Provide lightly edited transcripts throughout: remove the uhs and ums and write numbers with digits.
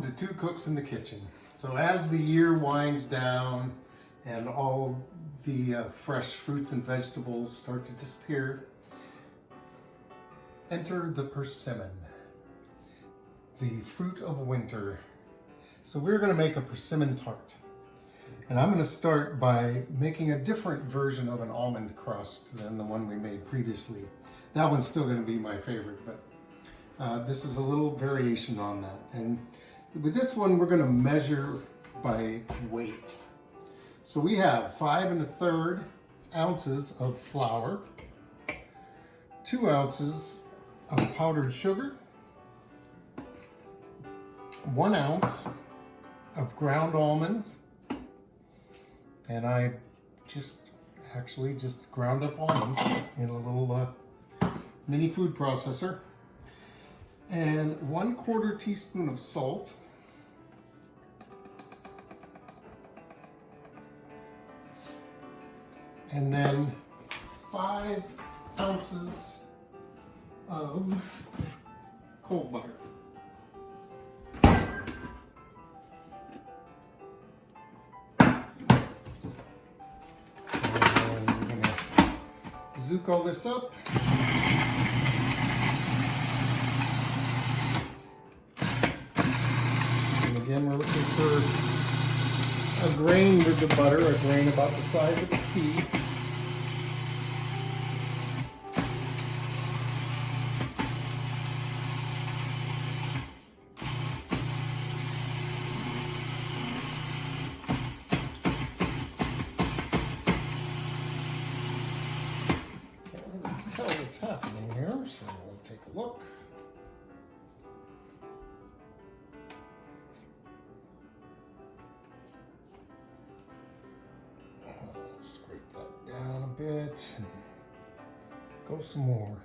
to Two Cooks in the Kitchen. So as the year winds down and all the fresh fruits and vegetables start to disappear, enter the persimmon, the fruit of winter. So we're going to make a persimmon tart. And I'm going to start by making a different version of an almond crust than the one we made previously. That one's still going to be my favorite, but this is a little variation on that. And with this one, we're going to measure by weight. So we have 5 1/3 ounces of flour, 2 ounces of powdered sugar, 1 ounce of ground almonds, and I just ground up almonds in a little mini food processor, and 1/4 teaspoon of salt, and then 5 ounces of cold butter. Zook all this up. And again, we're looking for a grain with the butter, a grain about the size of a pea. Tell what's happening here, so we'll take a look. Scrape that down a bit and go some more.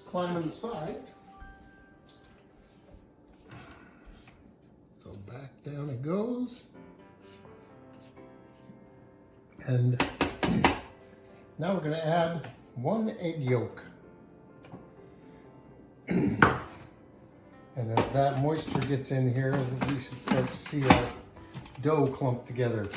Climbing the sides. So back down it goes. And now we're going to add 1 egg yolk. And as that moisture gets in here, we should start to see our dough clump together.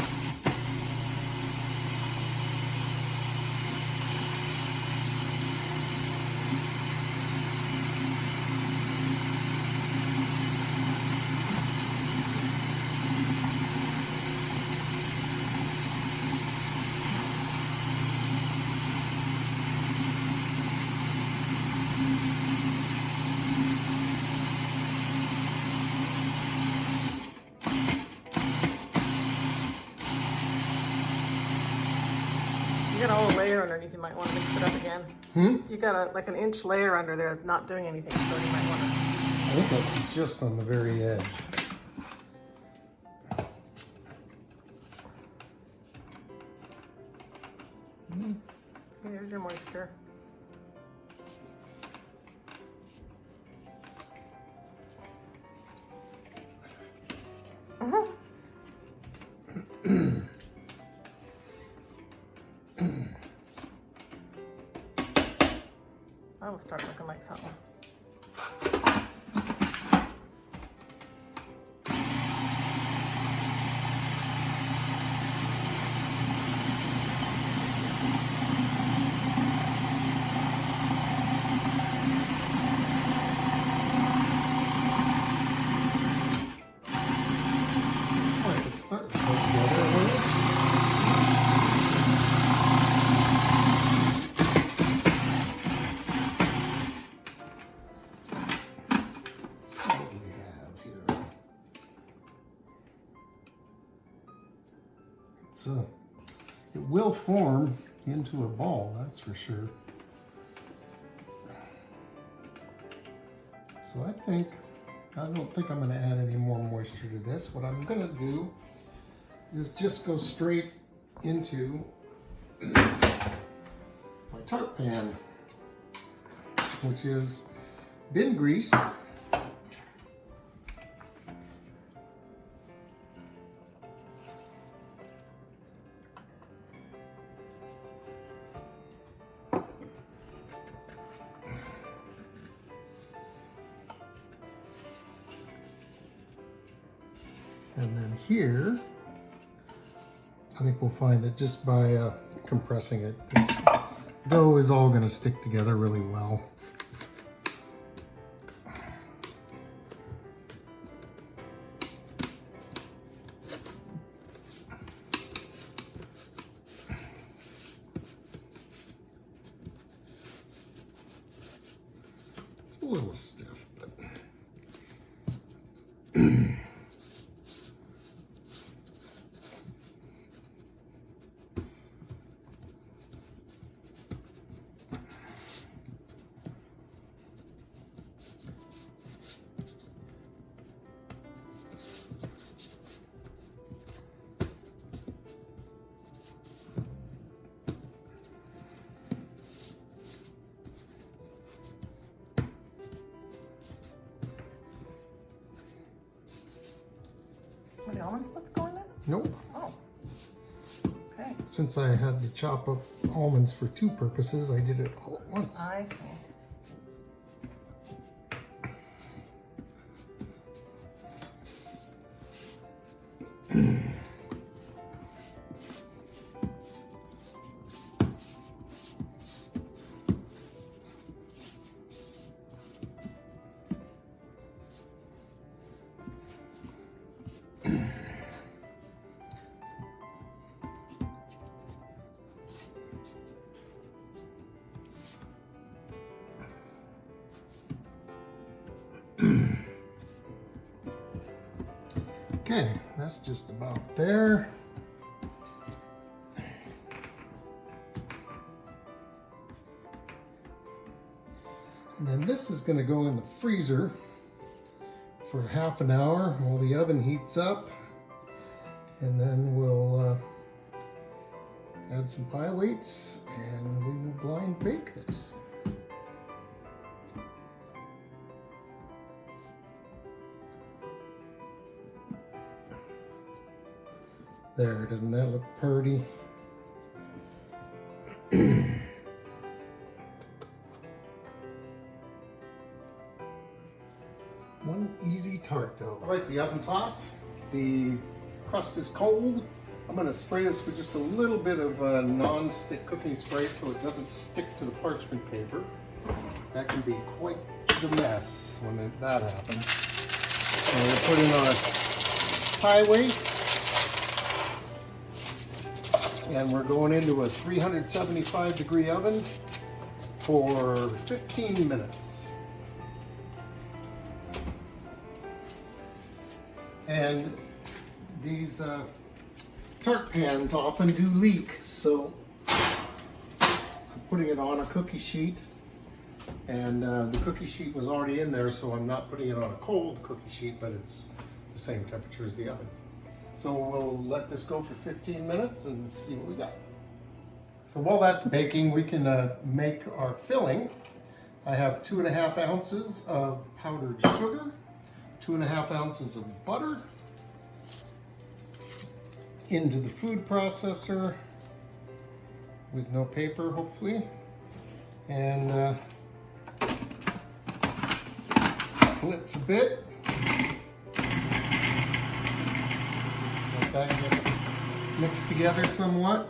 You got a whole layer underneath, you might want to mix it up again. You got like an inch layer under there not doing anything, so you might want to. I think that's just on the very edge. See, there's your moisture. That'll start looking like something. Looks like it's starting to come together a little. It will form into a ball, that's for sure. So I don't think I'm going to add any more moisture to this. What I'm going to do is just go straight into my tart pan, which is been greased. And then here, I think we'll find that just by compressing it, this dough is all going to stick together really well. It's a little stiff, but... Are the almonds supposed to go in there? Nope. Oh. Okay. Since I had to chop up almonds for two purposes, I did it all at once. I see. Okay, that's just about there. And then this is going to go in the freezer for half an hour while the oven heats up. And then we'll add some pie weights and we will blind bake this. There, doesn't that look pretty? One easy tart dough. All right, the oven's hot. The crust is cold. I'm gonna spray this with just a little bit of non-stick cooking spray so it doesn't stick to the parchment paper. That can be quite the mess when that happens. So we'll put in our pie weights. And we're going into a 375-degree oven for 15 minutes. And these tart pans often do leak, so I'm putting it on a cookie sheet. And the cookie sheet was already in there, so I'm not putting it on a cold cookie sheet, but it's the same temperature as the oven. So we'll let this go for 15 minutes and see what we got. So while that's baking, we can make our filling. I have 2.5 ounces of powdered sugar, 2.5 ounces of butter into the food processor with no paper, hopefully. And blitz a bit. Let that get mixed together somewhat.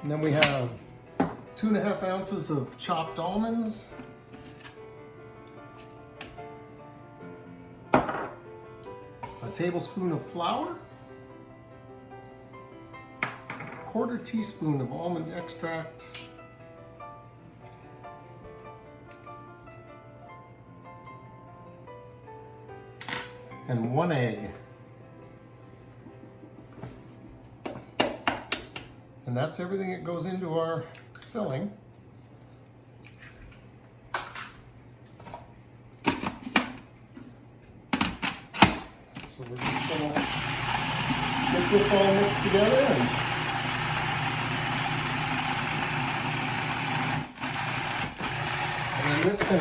And then we have 2.5 ounces of chopped almonds, a tablespoon of flour, a 1/4 teaspoon of almond extract, and 1 egg. And that's everything that goes into our filling. So we're just gonna get this all mixed together and then this can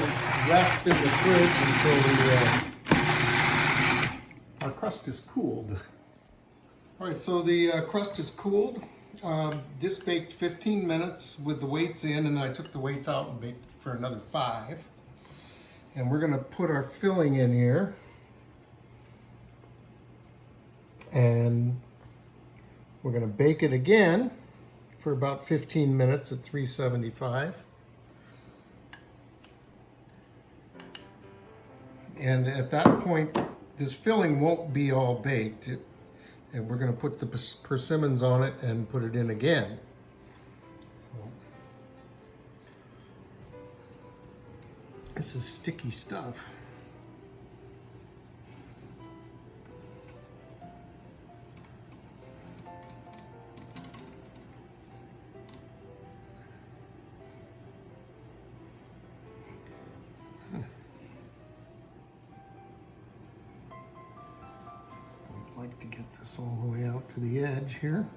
rest in the fridge until our crust is cooled. All right, so the crust is cooled. This baked 15 minutes with the weights in, and then I took the weights out and baked for another 5. And we're gonna put our filling in here. And we're gonna bake it again for about 15 minutes at 375. And at that point, this filling won't be all baked. And we're gonna put the persimmons on it and put it in again. So, this is sticky stuff. I'd like to get this all the way out to the edge here.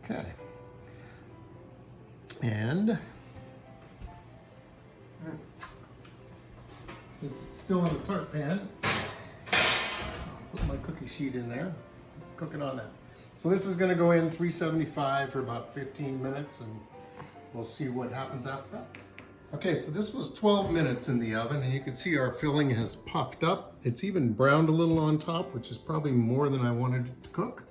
Okay. And since it's still in the tart pan, put my cookie sheet in there, cook it on that. So this is going to go in 375 for about 15 minutes, and we'll see what happens after that. Okay, so this was 12 minutes in the oven, and you can see our filling has puffed up. It's even browned a little on top, which is probably more than I wanted it to cook.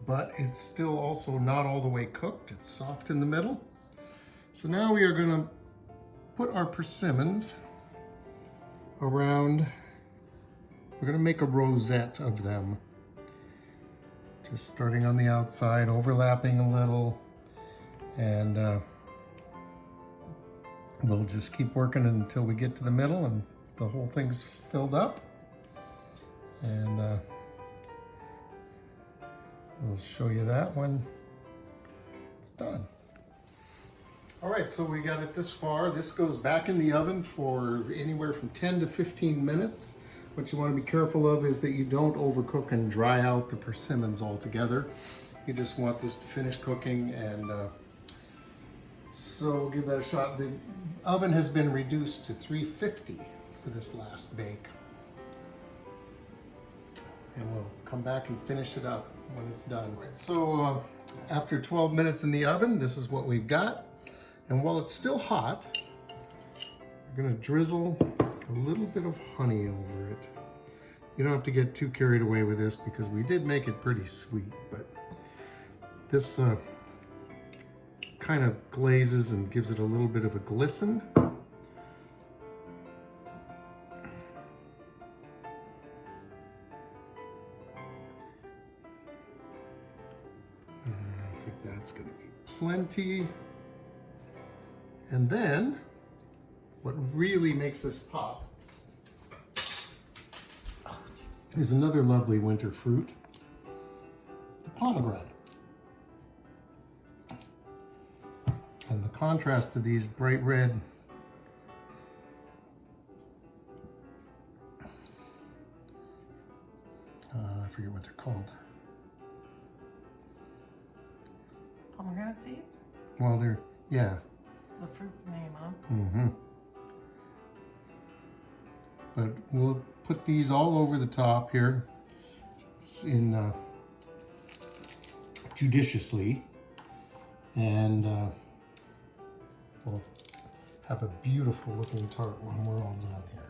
But it's still also not all the way cooked. It's soft in the middle. So now we are going to put our persimmons around. We're going to make a rosette of them. Just starting on the outside, overlapping a little, and we'll just keep working until we get to the middle and the whole thing's filled up. And we'll show you that when it's done. All right, so we got it this far. This goes back in the oven for anywhere from 10 to 15 minutes. What you want to be careful of is that you don't overcook and dry out the persimmons altogether. You just want this to finish cooking, and so we'll give that a shot. The oven has been reduced to 350 for this last bake. And we'll come back and finish it up when it's done. So after 12 minutes in the oven, this is what we've got. And while it's still hot, we're gonna drizzle a little bit of honey over it. You don't have to get too carried away with this because we did make it pretty sweet, but this kind of glazes and gives it a little bit of a glisten. I think that's gonna be plenty. And then, what really makes this pop is another lovely winter fruit, the pomegranate. And the contrast to these bright red I forget what they're called. Pomegranate seeds? Well, they're, yeah. The fruit name, huh? Mm-hmm. But we'll put these all over the top here in judiciously, and we'll have a beautiful looking tart when we're all done here.